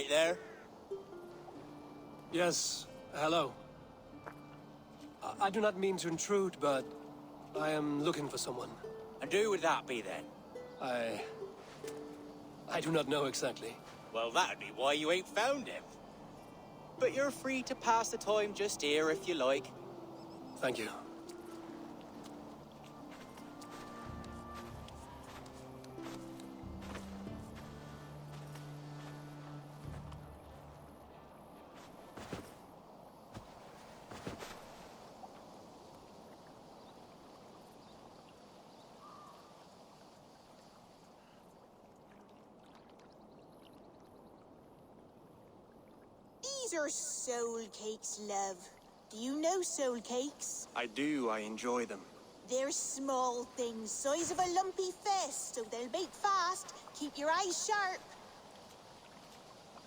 right there? Yes, hello. I do not mean to intrude, but I am looking for someone. And who would that be then? I do not know exactly. Well, that'd be why you ain't found him. But you're free to pass the time just here if you like. Thank you. These are soul cakes, love. Do you know soul cakes? I do. I enjoy them. They're small things, size of a lumpy fist, so they'll bake fast. Keep your eyes sharp.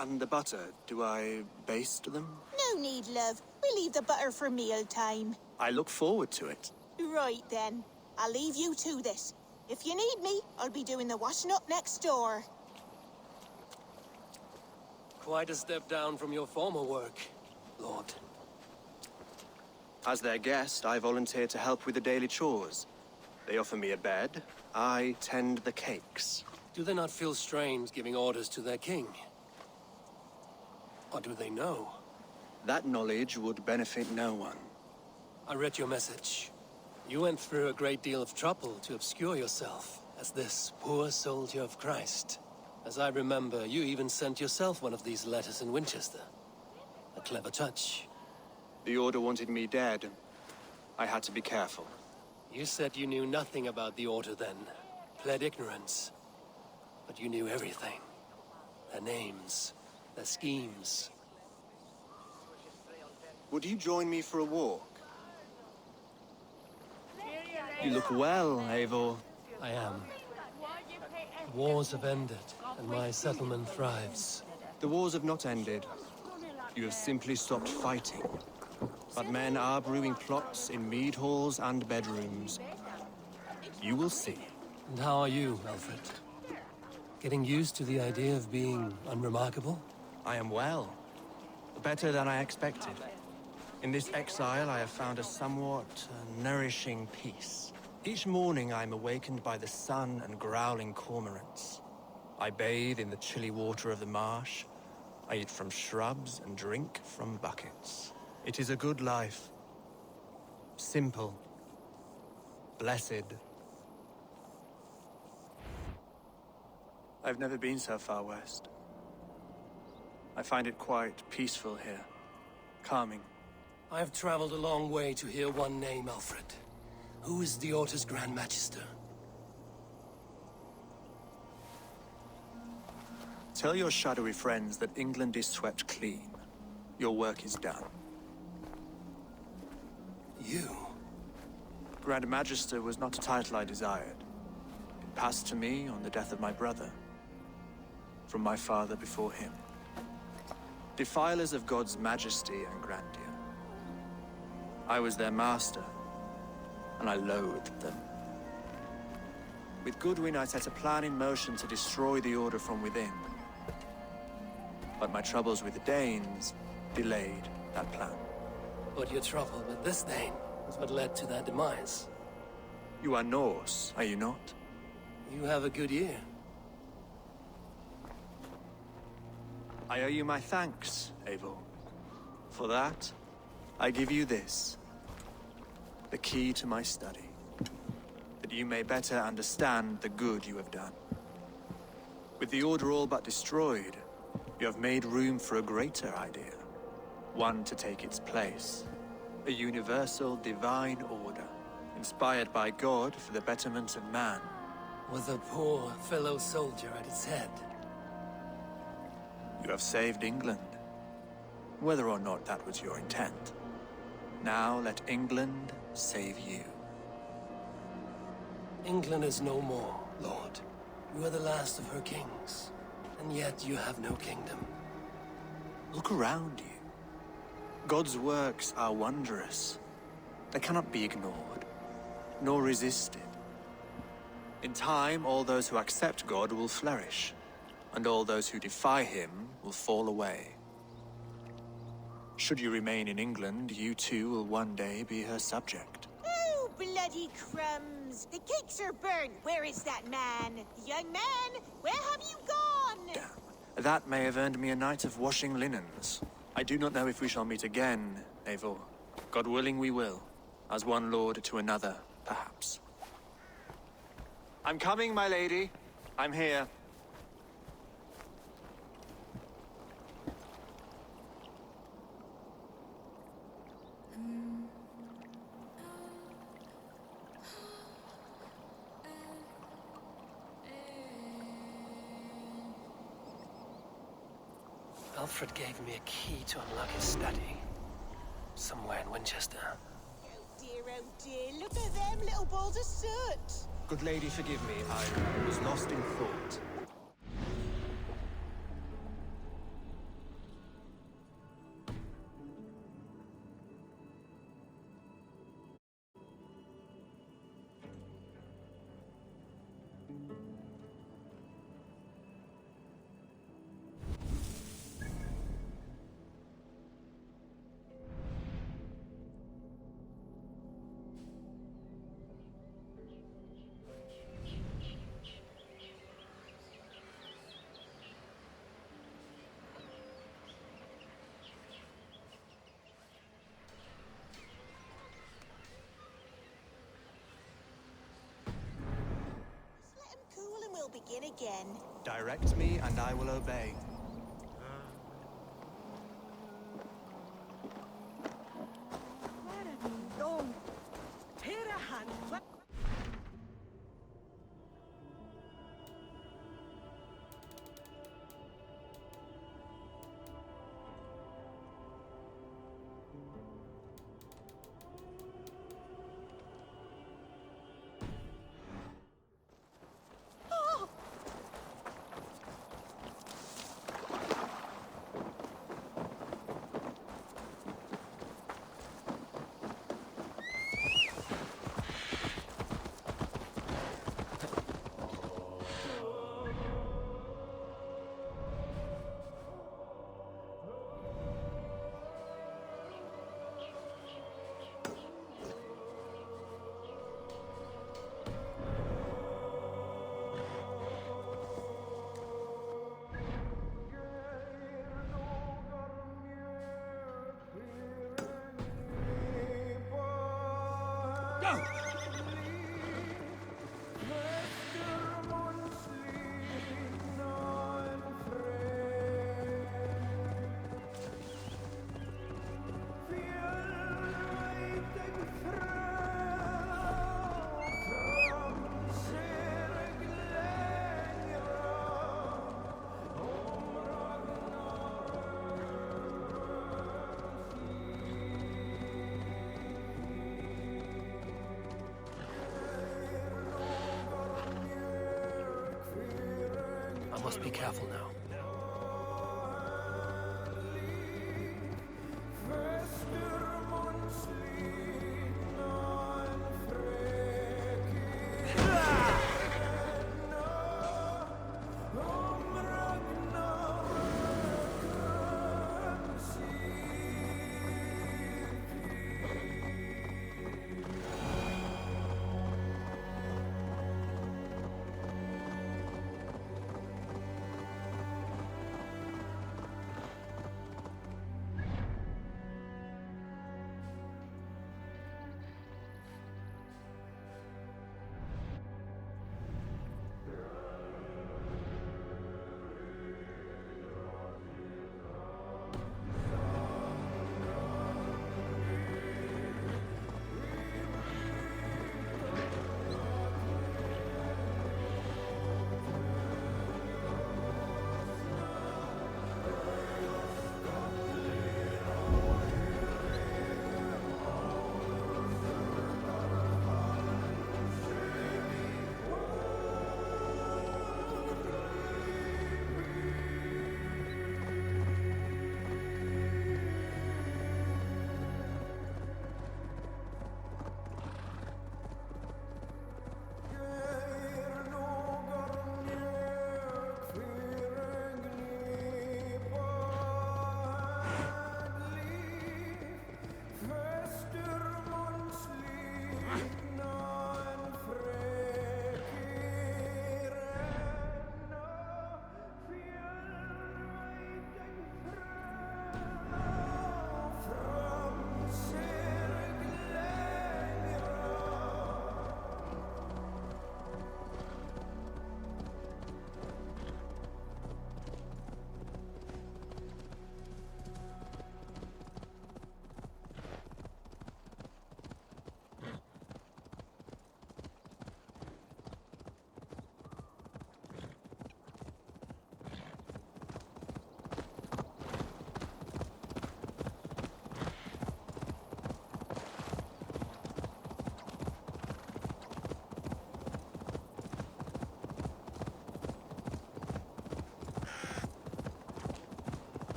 And the butter, do I baste them? No need, love. We'll leave the butter for mealtime. I look forward to it. Right then. I'll leave you to this. If you need me, I'll be doing the washing up next door. Quite a step down from your former work, Lord. As their guest, I volunteer to help with the daily chores. They offer me a bed. I tend the cakes. Do they not feel strange giving orders to their king? Or do they know? That knowledge would benefit no one. I read your message. You went through a great deal of trouble to obscure yourself as this poor soldier of Christ. As I remember, you even sent yourself one of these letters in Winchester. A clever touch. The Order wanted me dead. I had to be careful. You said you knew nothing about the Order then. Pled ignorance. But you knew everything. Their names, their schemes. Would you join me for a walk? You look well, Eivor. I am. Wars have ended, and my settlement thrives. The wars have not ended. You have simply stopped fighting. But men are brewing plots in mead halls and bedrooms. You will see. And how are you, Alfred? Getting used to the idea of being unremarkable? I am well. Better than I expected. In this exile, I have found a somewhat nourishing peace. Each morning, I am awakened by the sun and growling cormorants. I bathe in the chilly water of the marsh. I eat from shrubs and drink from buckets. It is a good life. Simple. Blessed. I've never been so far west. I find it quite peaceful here. Calming. I have traveled a long way to hear one name, Alfred. Who is the Order's Grand Magister? Tell your shadowy friends that England is swept clean. Your work is done. You? Grand Magister was not a title I desired. It passed to me on the death of my brother. From my father before him. Defilers of God's majesty and grandeur. I was their master, and I loathed them. With Goodwin, I set a plan in motion to destroy the Order from within. But my troubles with the Danes delayed that plan. But your trouble with this Dane is what led to their demise. You are Norse, are you not? You have a good ear. I owe you my thanks, Eivor. For that, I give you this. The key to my study. That you may better understand the good you have done. With the Order all but destroyed, you have made room for a greater idea. One to take its place. A universal divine order, inspired by God for the betterment of man. With a poor fellow soldier at its head. You have saved England, whether or not that was your intent. Now let England save you. England is no more, Lord. You are the last of her kings, and yet you have no kingdom. Look around you. God's works are wondrous. They cannot be ignored, nor resisted. In time, all those who accept God will flourish, and all those who defy him will fall away. Should you remain in England, you too will one day be her subject. Oh, bloody crumbs! The cakes are burned. Where is that man? Young man, where have you gone? Damn. That may have earned me a night of washing linens. I do not know if we shall meet again, Eivor. God willing we will. As one lord to another, perhaps. I'm coming, my lady. I'm here. Alfred gave me a key to unlock his study. Somewhere in Winchester. Oh dear, look at them little balls of soot. Good lady, forgive me. I was lost in thought. Let him cool and we'll begin again. Direct me and I will obey. I must be careful now.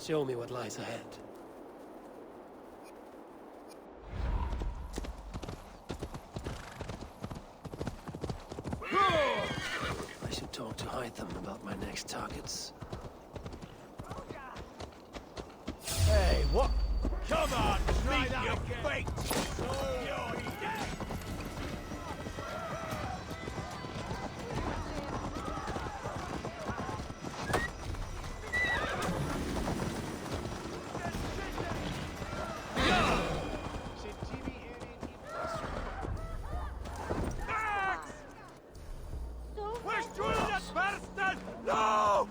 Show me what lies ahead. I should talk to Hytham about my next targets. Hey, what? Come on, meet your fate! You're dead! Where's Julian Persson? No!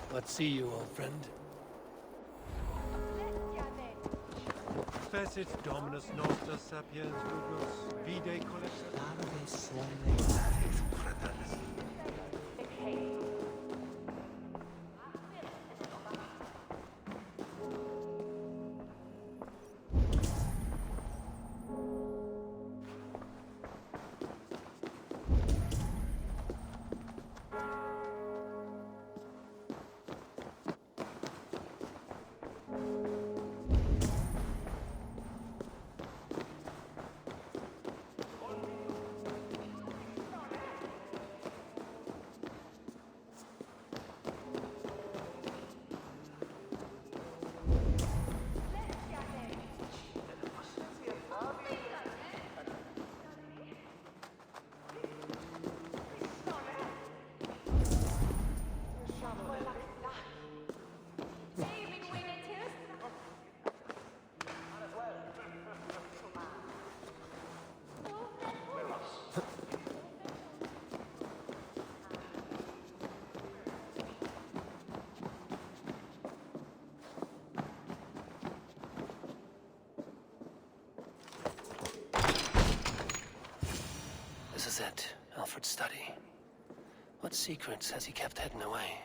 What see you, old friend? Fecit Dominus Noster Sapiens Lugos, Vide Collector. This is it, Alfred's study. What secrets has he kept hidden away?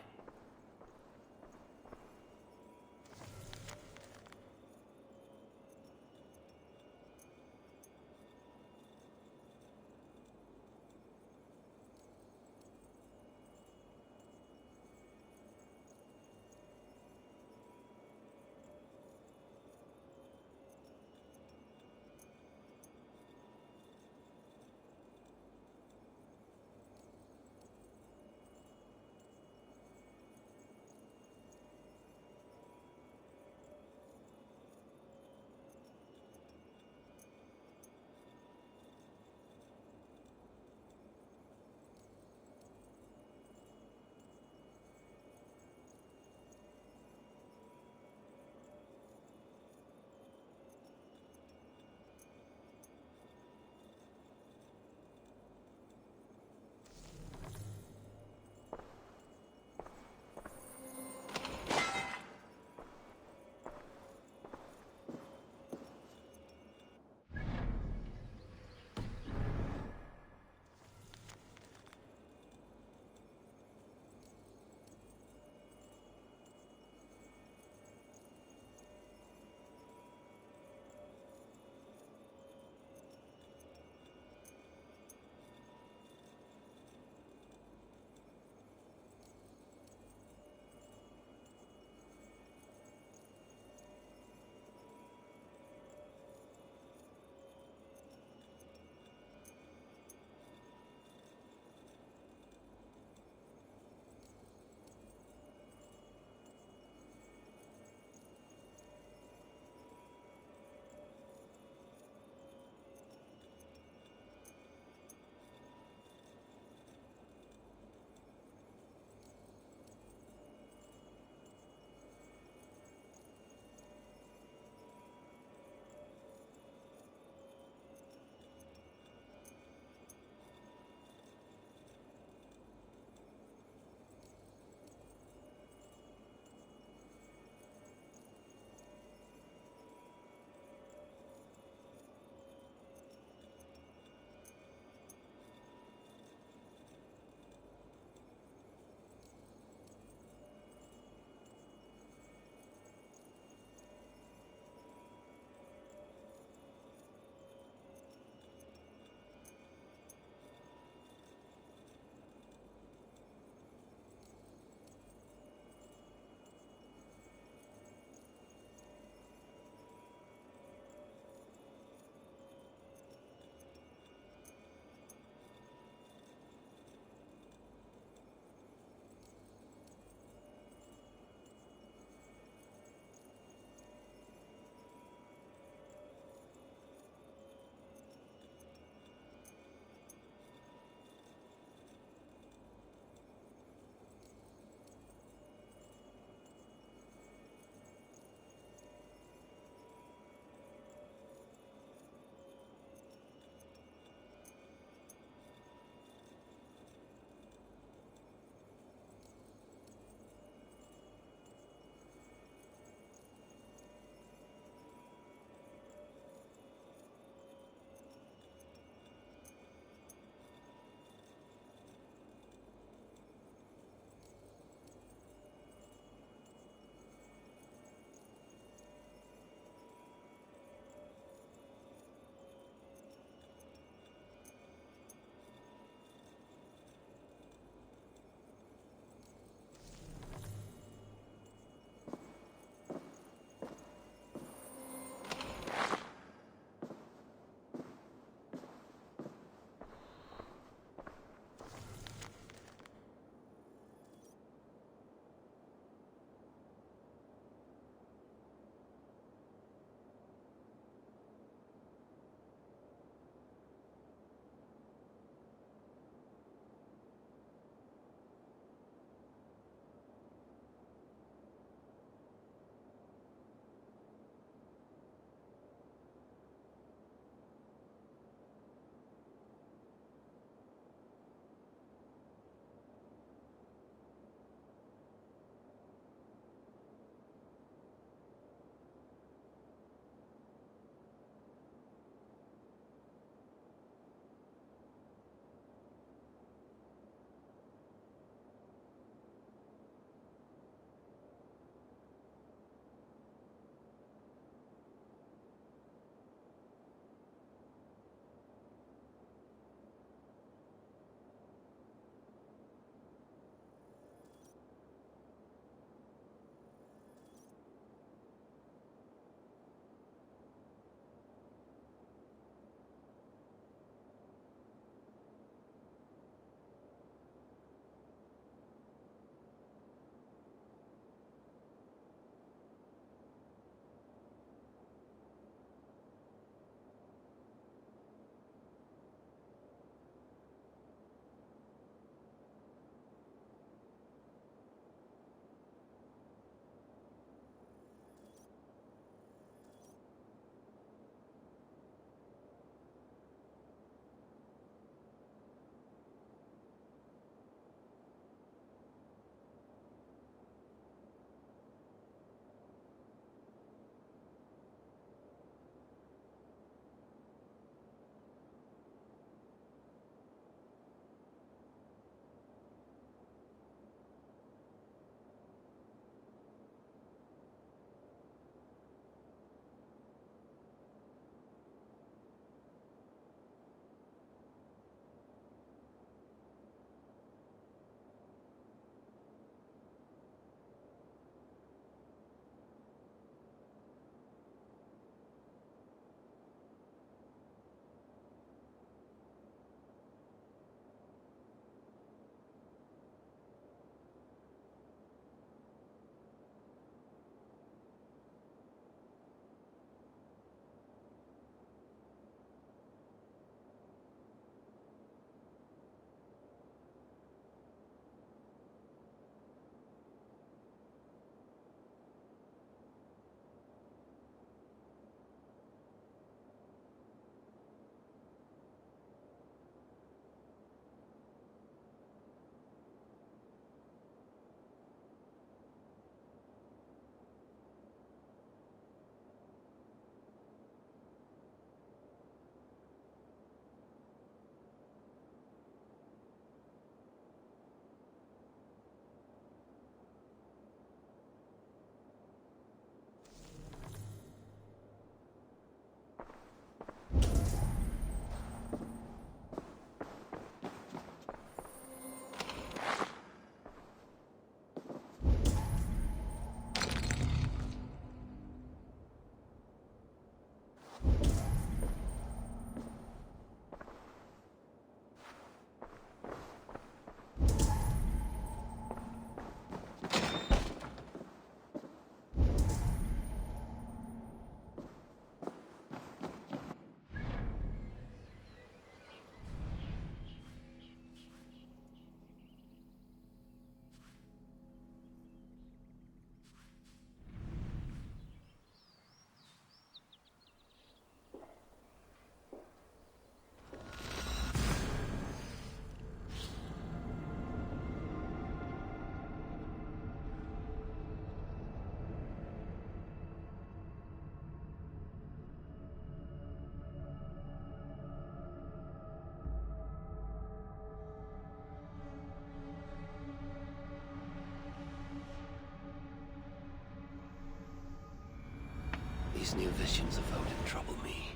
These new visions of Odin trouble me.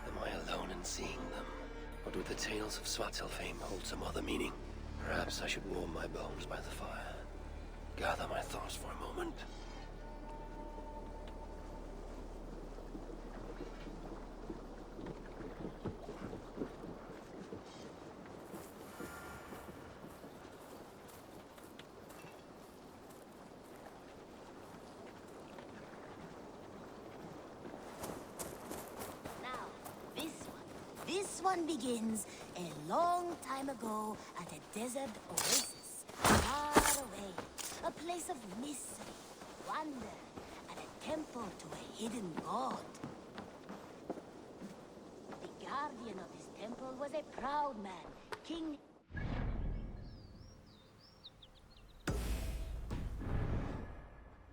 Am I alone in seeing them? Or do the tales of Svartalfheim hold some other meaning? Perhaps I should warm my bones by the fire. Gather my thoughts for a moment. Now, this one begins a long time ago at a desert oasis, far away. A place of mystery, wonder, and a temple to a hidden god. The guardian of this temple was a proud man, King...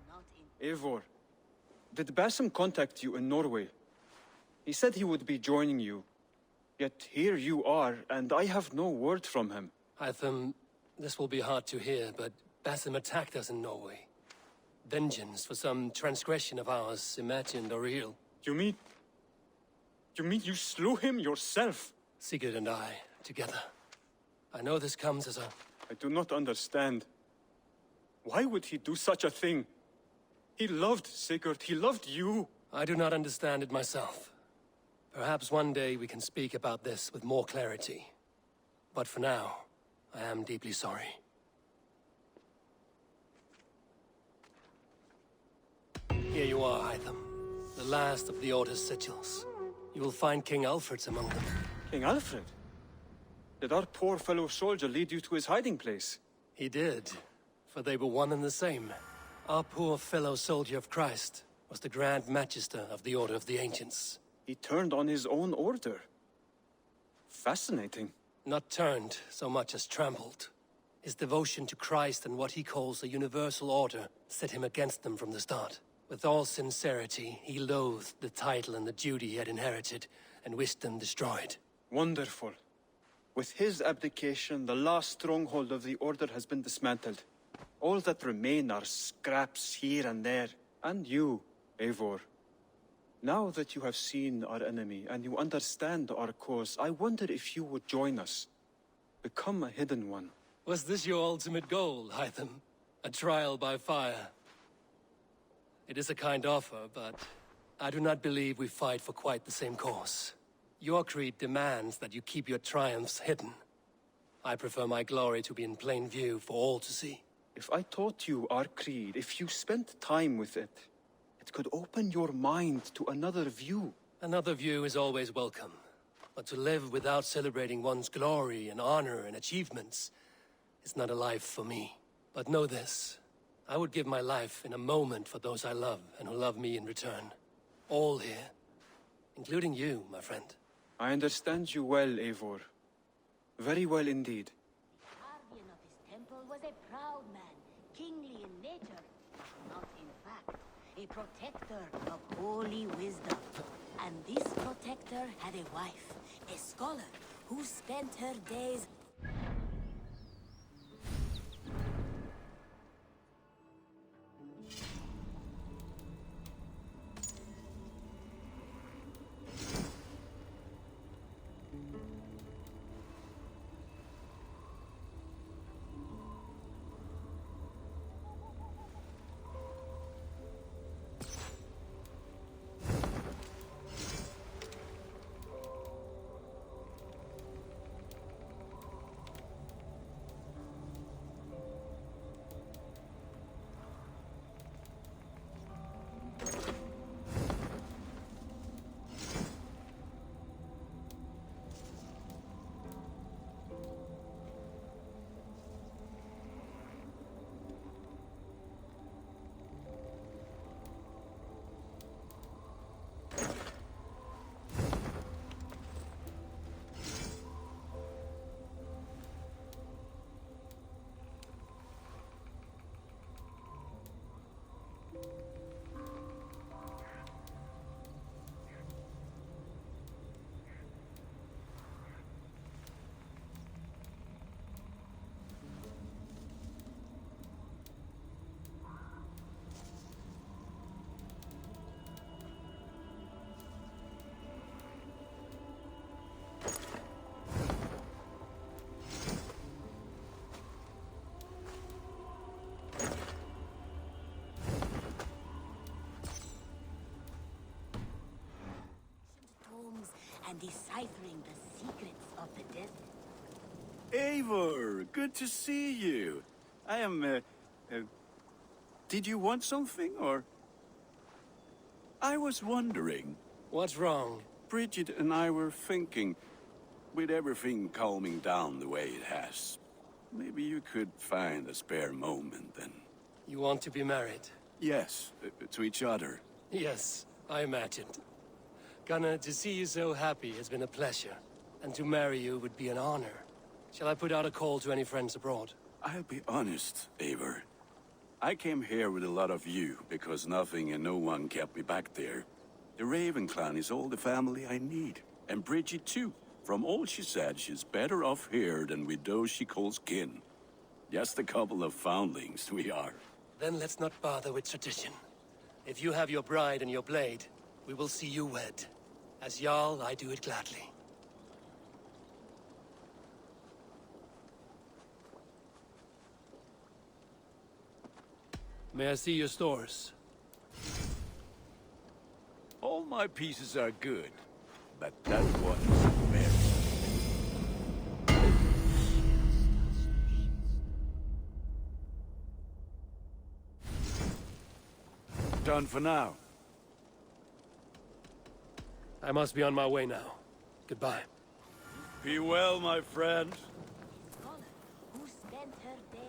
Not in... Eivor, did Basim contact you in Norway? He said he would be joining you. Yet here you are, and I have no word from him. Hytham, this will be hard to hear, but Basim attacked us in Norway. Vengeance for some transgression of ours, imagined or real. You mean you slew him yourself? Sigurd and I, together. I know this comes as a... I do not understand. Why would he do such a thing? He loved Sigurd, he loved you. I do not understand it myself. Perhaps one day we can speak about this with more clarity. But for now, I am deeply sorry. Here you are, Hytham. The last of the Order's sigils. You will find King Alfred's among them. King Alfred? Did our poor fellow soldier lead you to his hiding place? He did, for they were one and the same. Our poor fellow soldier of Christ was the Grand Magister of the Order of the Ancients. He turned on his own order. Fascinating. Not turned so much as trampled. His devotion to Christ and what he calls a universal order set him against them from the start. With all sincerity, he loathed the title and the duty he had inherited, and wished them destroyed. Wonderful. With his abdication, the last stronghold of the Order has been dismantled. All that remain are scraps here and there. And you, Eivor. Now that you have seen our enemy and you understand our cause, I wonder if you would join us. Become a hidden one. Was this your ultimate goal, Hytham? A trial by fire? It is a kind offer, but I do not believe we fight for quite the same cause. Your creed demands that you keep your triumphs hidden. I prefer my glory to be in plain view for all to see. If I taught you our creed, if you spent time with it, it could open your mind to another view. Another view is always welcome. But to live without celebrating one's glory and honor and achievements is not a life for me. But know this. I would give my life in a moment for those I love and who love me in return. All here. Including you, my friend. I understand you well, Eivor. Very well indeed. The guardian of his temple was a proud man, kingly in nature, not in fact, a protector of holy wisdom. And this protector had a wife, a scholar, who spent her days... and deciphering the secrets of the desert. Eivor, good to see you. I am, did you want something, or? I was wondering. What's wrong? Bridget and I were thinking, with everything calming down the way it has, maybe you could find a spare moment and... You want to be married? Yes, to each other. Yes, I imagined. Gunnar, to see you so happy has been a pleasure. And to marry you would be an honor. Shall I put out a call to any friends abroad? I'll be honest, Eivor. I came here with a lot of you, because nothing and no one kept me back there. The Raven clan is all the family I need. And Bridget too. From all she said, she's better off here than with those she calls kin. Just a couple of foundlings we are. Then let's not bother with tradition. If you have your bride and your blade, we will see you wed. As Jarl, I do it gladly. May I see your stores? All my pieces are good, but that one is very... Done for now. I must be on my way now. Goodbye. Be well, my friend. Scholar who spent her day.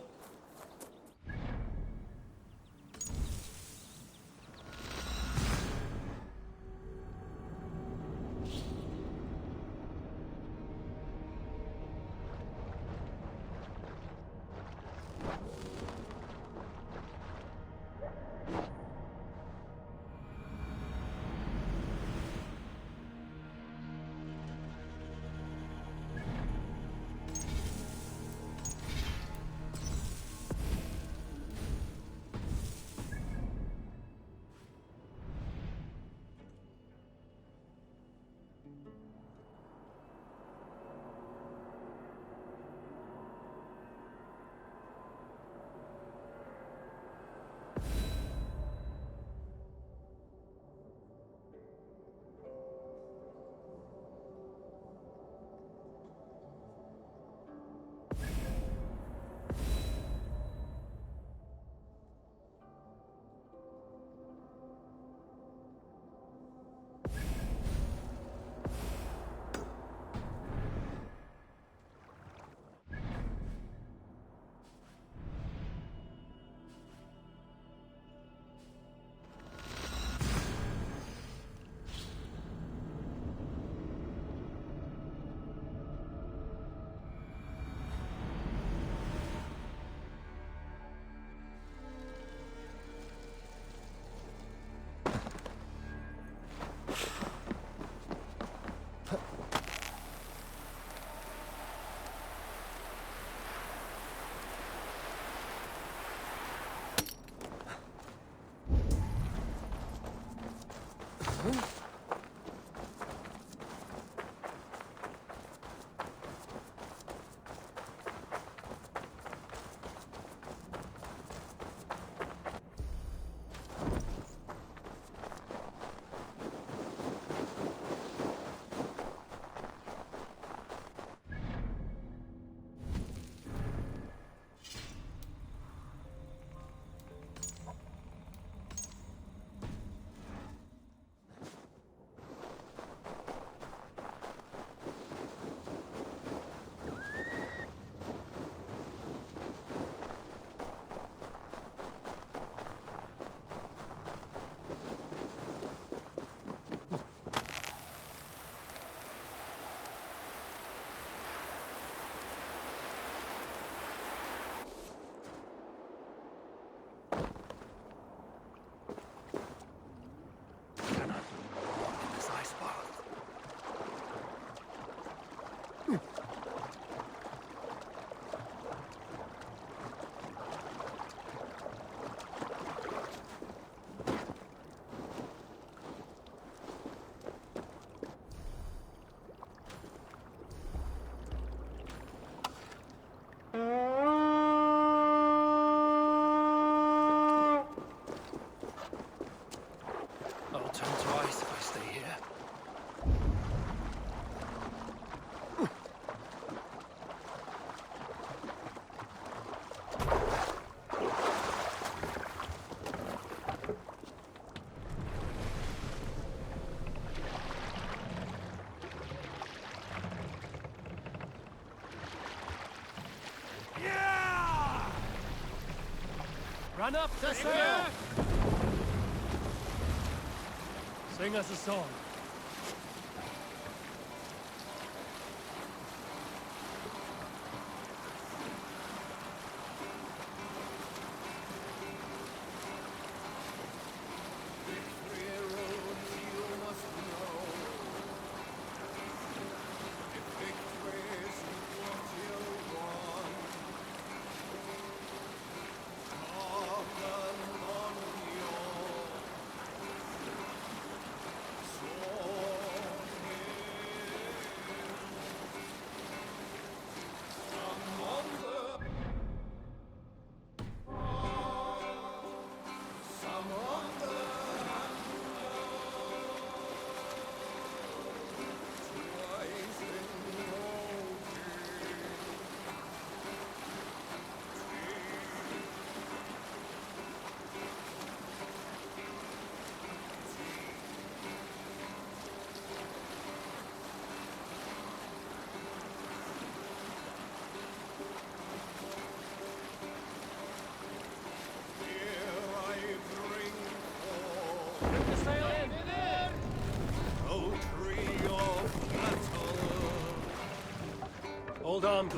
Run up to sail! Sing us a song. Hold on.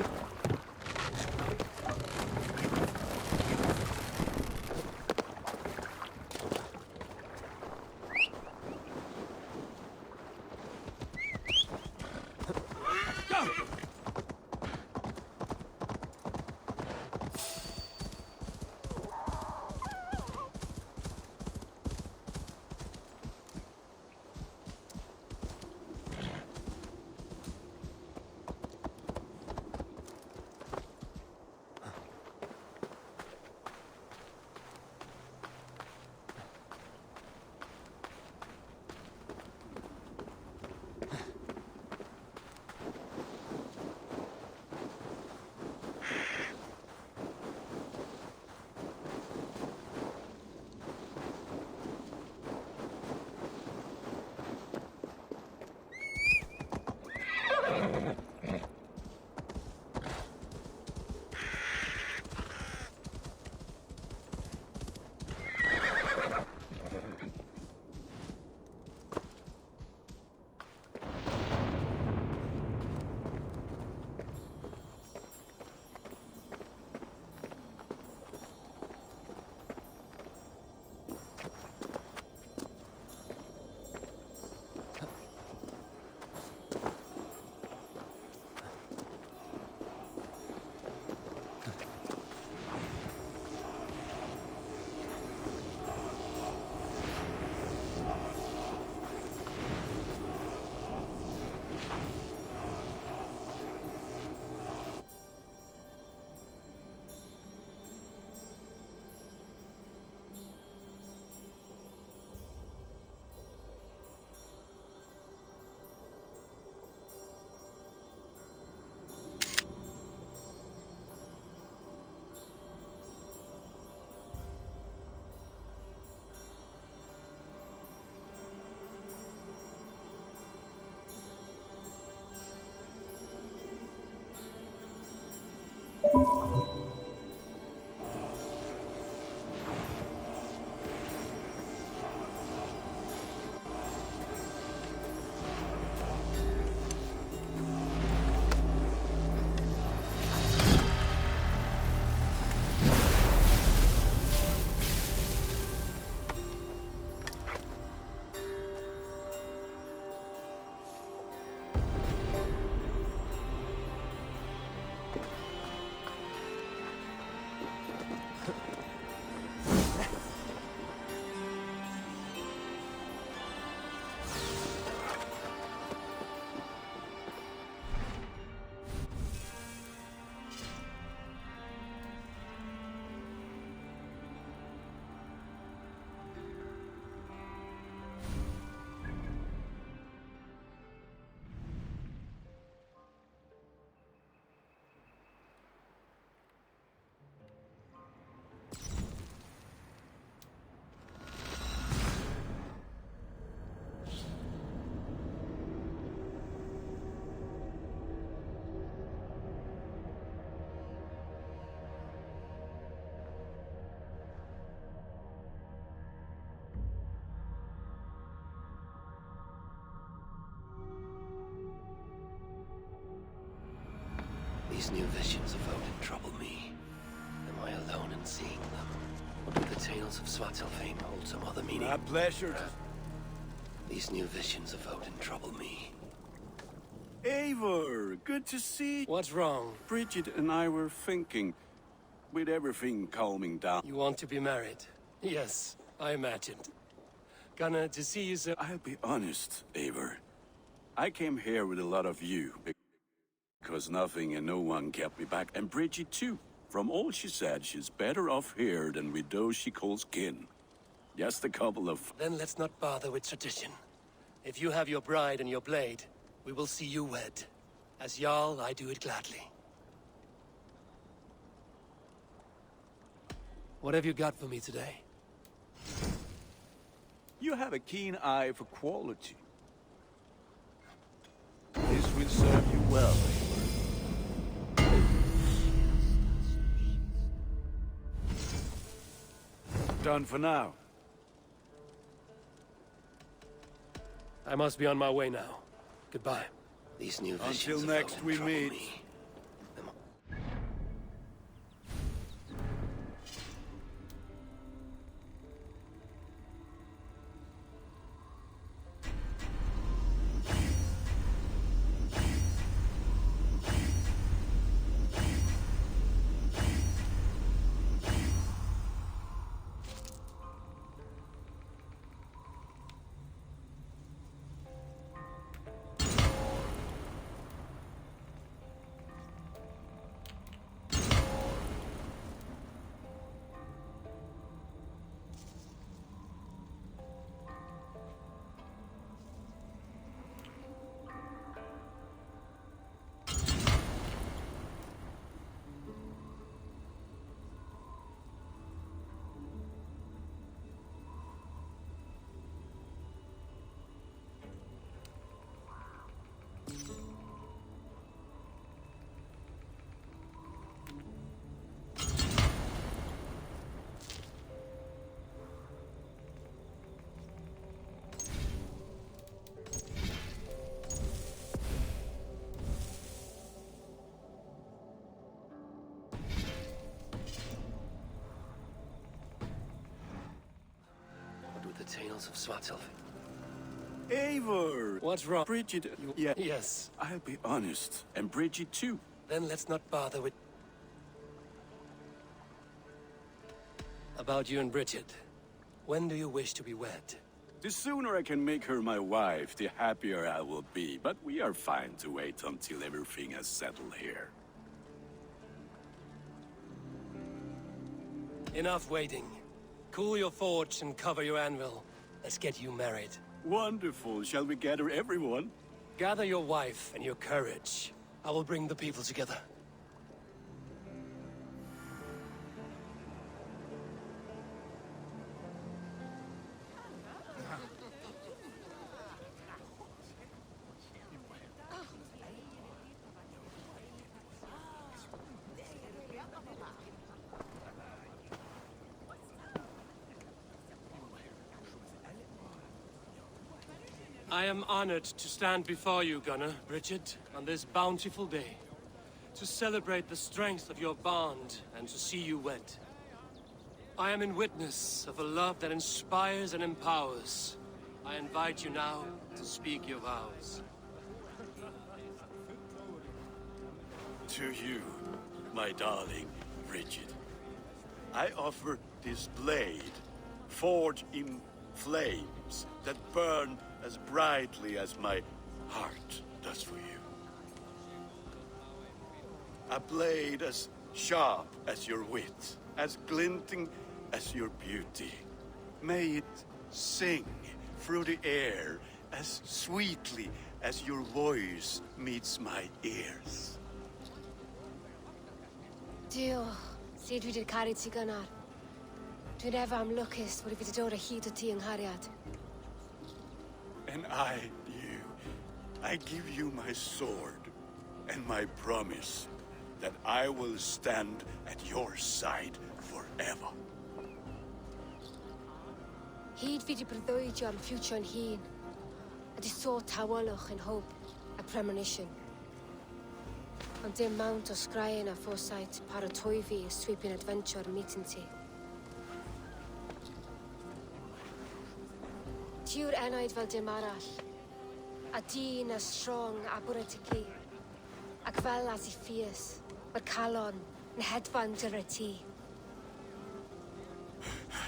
new visions of Odin trouble me. Am I alone in seeing them? Or do the tales of Svartalfheim hold some other meaning? My pleasure. These new visions of Odin trouble me. Eivor, good to see. What's wrong? Bridget and I were thinking, with everything calming down. You want to be married? Yes, I imagined. Gonna to see you, sir. I'll be honest, Eivor. I came here with a lot of you, because nothing and no one kept me back. And Bridget too. From all she said, she's better off here than with those she calls kin. Just a couple of... Then let's not bother with tradition. If you have your bride and your blade, we will see you wed. As Jarl, I do it gladly. What have you got for me today? You have a keen eye for quality. This will serve you well, Eivor. Done for now. I must be on my way now. Goodbye. These new visions Until of next Odin we trouble meet. me. The tales of Svartalfheim. Eivor! What's wrong? Bridget... Yeah. Yes. I'll be honest. And Bridget too. Then let's not bother with... About you and Bridget. When do you wish to be wed? The sooner I can make her my wife, the happier I will be. But we are fine to wait until everything has settled here. Enough waiting. Cool your forge and cover your anvil. Let's get you married. Wonderful. Shall we gather everyone? Gather your wife and your courage. I will bring the people together. I am honored to stand before you, Gunnar, Bridget, on this bountiful day. To celebrate the strength of your bond and to see you wed. I am in witness of a love that inspires and empowers. I invite you now to speak your vows. To you, my darling Bridget, I offer this blade, forged in flames that burn as brightly as my heart does for you. A blade as sharp as your wit, as glinting as your beauty. May it sing through the air as sweetly as your voice meets my ears. Dio, syd fi 'di caru ti gynnar. Dwi'n efo am lwcus bod fi 'di dod o hyd o ti yng nghariad. And I give you my sword and my promise that I will stand at your side forever. Hyd fi 'di breuddwydio am ffiwtio'n hun. A di so tawolwch yn hope a premonition. Ond dim mount o sgraen a foresight paratoi fi i sweeping adventure meeting ti. Tiw'r enaid fel dim arall. A dyn a strong a bwrdd ti. Ac fel as I ffies, mae'r calon yn hedfan dyr y ti.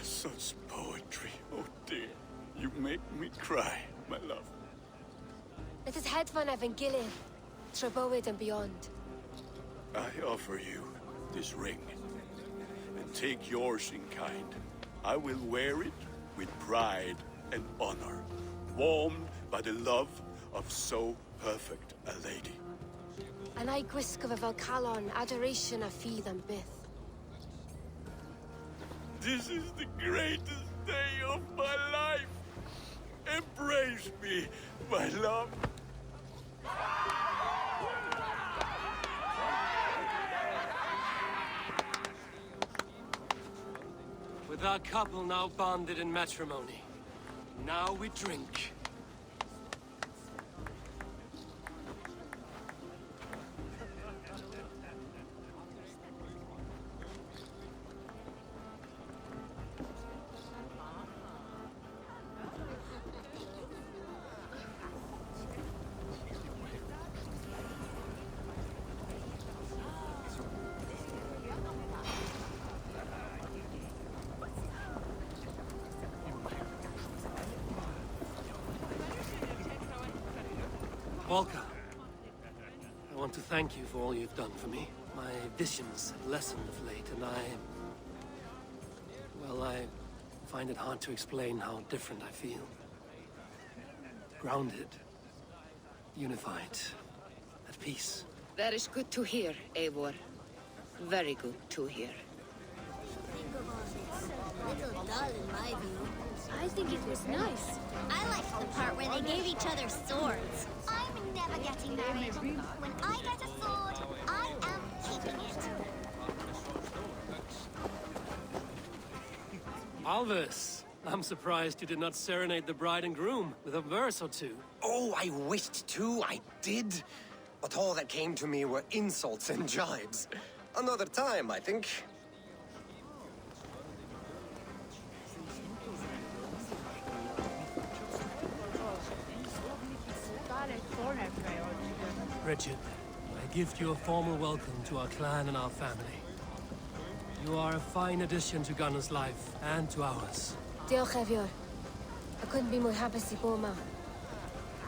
Such poetry. Oh dear. You make me cry, my love. Let us hedfan efo'n gilydd, tro bywyd and beyond. I offer you this ring. And take yours in kind. I will wear it with pride and honor, warmed by the love of so perfect a lady. And I gwisgo fe fel calon, adoration a ffydd am byth. This is the greatest day of my life. Embrace me, my love. With our couple now bonded in matrimony, now we drink. Volker, I want to thank you for all you've done for me. My visions have lessened of late, and I find it hard to explain how different I feel. Grounded, unified, at peace. That is good to hear, Eivor. Very good to hear. Little dull in my view. I think it was nice. I liked the part where they gave each other swords. I'm never getting married. When I get a sword, I am keeping it. Alvis, I'm surprised you did not serenade the bride and groom with a verse or two. Oh, I wished to, I did. But all that came to me were insults and jibes. Another time, I think. Richard, I gift you a formal welcome to our clan and our family. You are a fine addition to Gunnar's life and to ours. Diolch Efior. I couldn't be more happy to bo ma.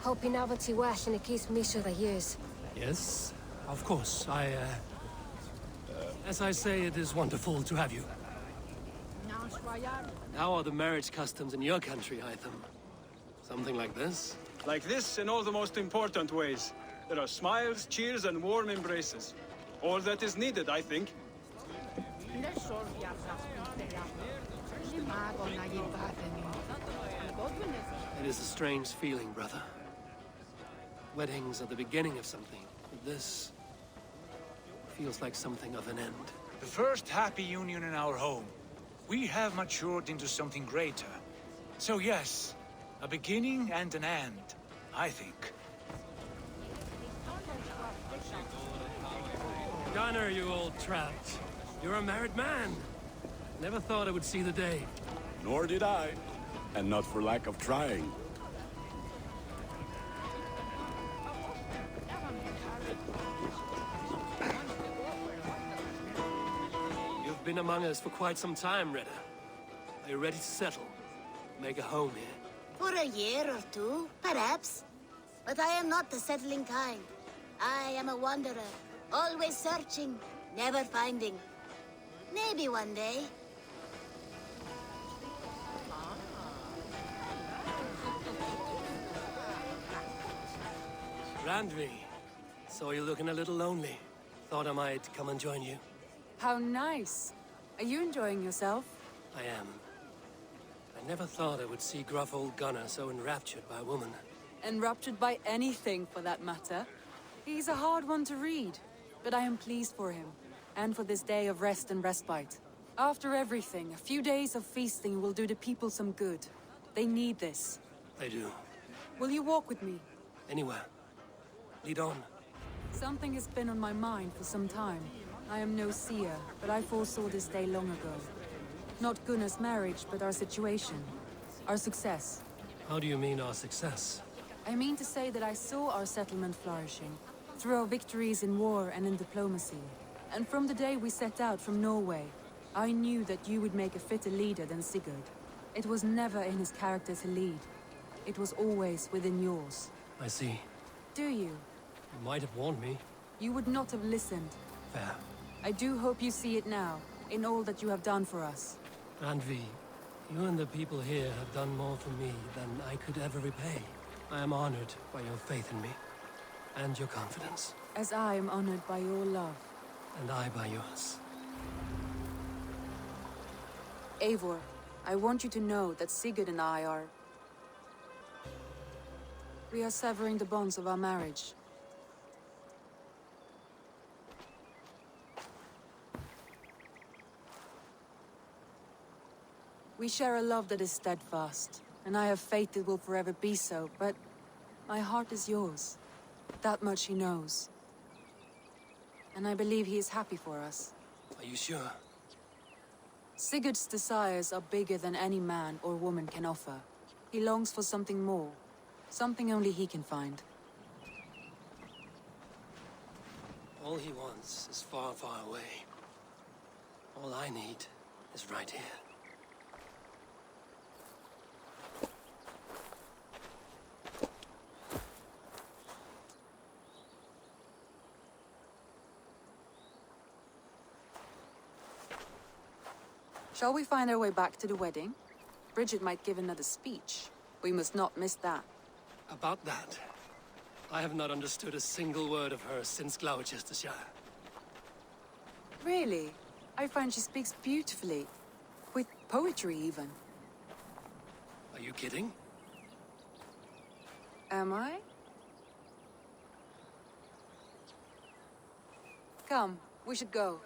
Hope you now ti well in a case misio the years. Yes, of course. As I say, it is wonderful to have you. How are the marriage customs in your country, Hytham? Something like this? Like this in all the most important ways. There are smiles, cheers, and warm embraces. All that is needed, I think. It is a strange feeling, brother. Weddings are the beginning of something. This feels like something of an end. The first happy union in our home. We have matured into something greater. So yes, a beginning and an end, I think. Gunnar, you old trout. You're a married man. Never thought I would see the day. Nor did I. And not for lack of trying. You've been among us for quite some time, Redda. Are you ready to settle? Make a home here? For a year or two, perhaps. But I am not the settling kind. I am a wanderer, always searching, never finding. Maybe one day. Randvi, saw you looking a little lonely. Thought I might come and join you. How nice. Are you enjoying yourself? I am. I never thought I would see gruff old Gunnar so enraptured by a woman. Enraptured by anything, for that matter. He's a hard one to read, but I am pleased for him, and for this day of rest and respite. After everything, a few days of feasting will do the people some good. They need this. They do. Will you walk with me? Anywhere. Lead on. Something has been on my mind for some time. I am no seer, but I foresaw this day long ago. Not Gunnar's marriage, but our situation. Our success. How do you mean our success? I mean to say that I saw our settlement flourishing, through our victories in war and in diplomacy. And from the day we set out from Norway, I knew that you would make a fitter leader than Sigurd. It was never in his character to lead. It was always within yours. I see. Do you? You might have warned me. You would not have listened. Fair. I do hope you see it now, in all that you have done for us. Randvi, you and the people here have done more for me than I could ever repay. I am honored by your faith in me, and your confidence. As I am honored by your love. And I by yours. Eivor, I want you to know that Sigurd and I are... We are severing the bonds of our marriage. We share a love that is steadfast, and I have faith it will forever be so, but my heart is yours. That much he knows. And I believe he is happy for us. Are you sure? Sigurd's desires are bigger than any man or woman can offer. He longs for something more, something only he can find. All he wants is far, far away. All I need is right here. Shall we find our way back to the wedding? Bridget might give another speech. We must not miss that. About that, I have not understood a single word of hers since Gloucestershire. Really? I find she speaks beautifully. With poetry, even. Are you kidding? Am I? Come, we should go.